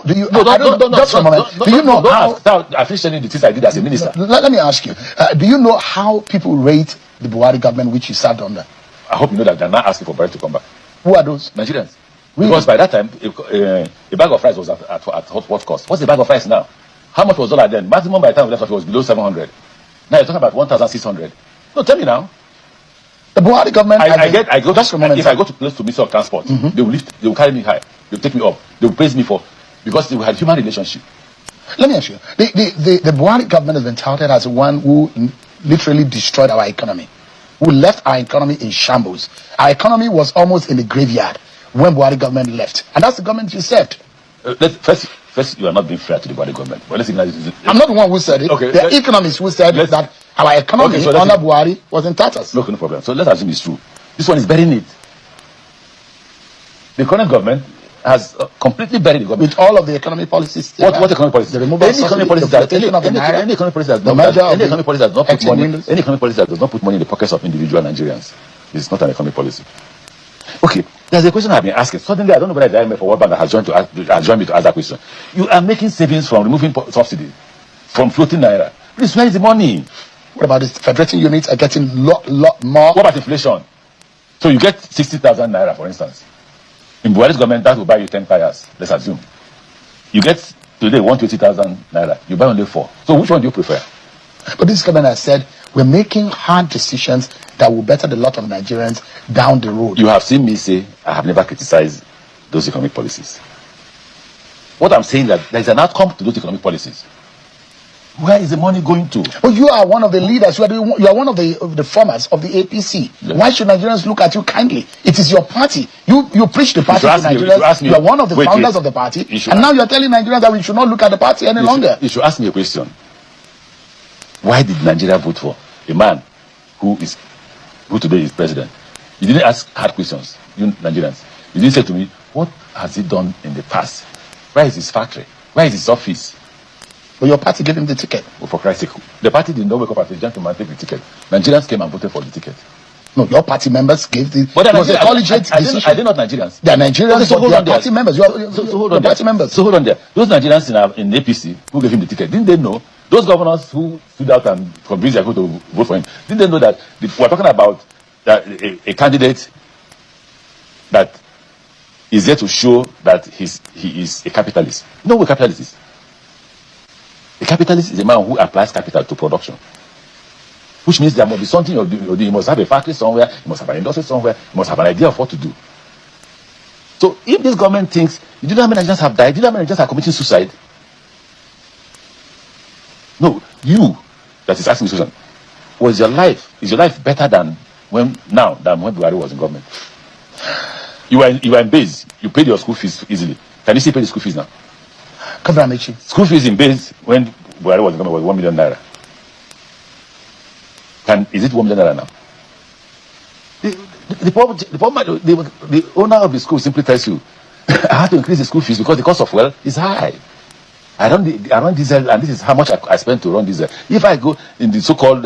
Just for a moment. Do you know how I finished telling the things I did as a minister? Let me ask you. Do you know how people rate the Buhari government which you served under? I hope you know that they're not asking for Buhari to come back. Who are those? Nigerians. Really? Because by that time, a bag of rice was at what cost? What's the bag of rice now? How much was dollar then? Maximum by the time we left office was below 700. Now you're talking about 1,600. No, tell me now. The Buhari government. If I go to place to Minister of Transport, they will carry me high. They will take me up. They will praise me because we had human relationship. Let me ask you. The Buhari government has been touted as the one who literally destroyed our economy, who left our economy in shambles. Our economy was almost in the graveyard when Buhari government left, and that's the government you served. First, you are not being fair to the Buhari government. Well, I'm not the one who said it. Okay, the economists who said that our economy under Buhari was in tatters. No problem. So let's assume it's true. This one is burying it. The current government has completely buried the government. With all of the economic policies. What economic policies? The removal of economic policies any economic policy that does not put money in the pockets of individual Nigerians. It's not an economic policy. Okay, there's a question I've been asking. Suddenly, I don't know whether the IMF or World Bank has joined me to ask that question. You are making savings from removing subsidy, from floating naira. Please, where is the money? What about the federating units are getting lot more? What about inflation? So you get 60,000 naira, for instance. In Buhari's government, that will buy you 10 tires, let's assume. You get today 120,000 naira. You buy only 4. So which one do you prefer? But this government has said we're making hard decisions that will better the lot of Nigerians down the road. You have seen me say I have never criticized those economic policies. What I'm saying is that there is an outcome to those economic policies. Where is the money going to? Well, you are one of the leaders. You are one of the formers of the APC. Yes. Why should Nigerians look at you kindly? It is your party. You preach the party to Nigerians. You are one of the founders of the party. And now you are telling Nigerians that we should not look at the party any longer. You should ask me a question. Why did Nigeria vote for a man who today is president? You didn't ask hard questions, you Nigerians. You didn't say to me, what has he done in the past? Where is his factory? Where is his office? But your party gave him the ticket. Oh, for Christ's sake. The party did not wake up as a gentleman take the ticket. Nigerians came and voted for the ticket. No, your party members gave the... But are they not Nigerians? They are Nigerians, so they are party members. Hold on party members. So hold on there. Those Nigerians in APC who gave him the ticket, didn't they know? Those governors who stood out and convinced their people to vote for him, didn't they know that we're talking about a candidate that is there to show that he is a capitalist? You know what a capitalist is? A capitalist is a man who applies capital to production. Which means there must be something you do. You must have a factory somewhere, you must have an industry somewhere, you must have an idea of what to do. So if this government thinks, you do know how many Nigerians have died? Do you know how many Nigerians are committing suicide? No, you that is asking this question, is your life better than when Buhari was in government? You were in base, you paid your school fees easily. Can you still pay the school fees now? Amechi. School fees in base when Buhari was in government was 1 million naira. Is it 1 million naira now? The owner of the school simply tells you, I have to increase the school fees because the cost of fuel is high. I run diesel, and this is how much I spend to run diesel. If I go in the so-called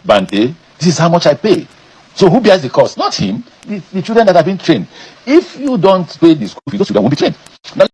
band A, this is how much I pay. So who bears the cost? Not him. The children that have been trained. If you don't pay the school fees, those children won't be trained. Now,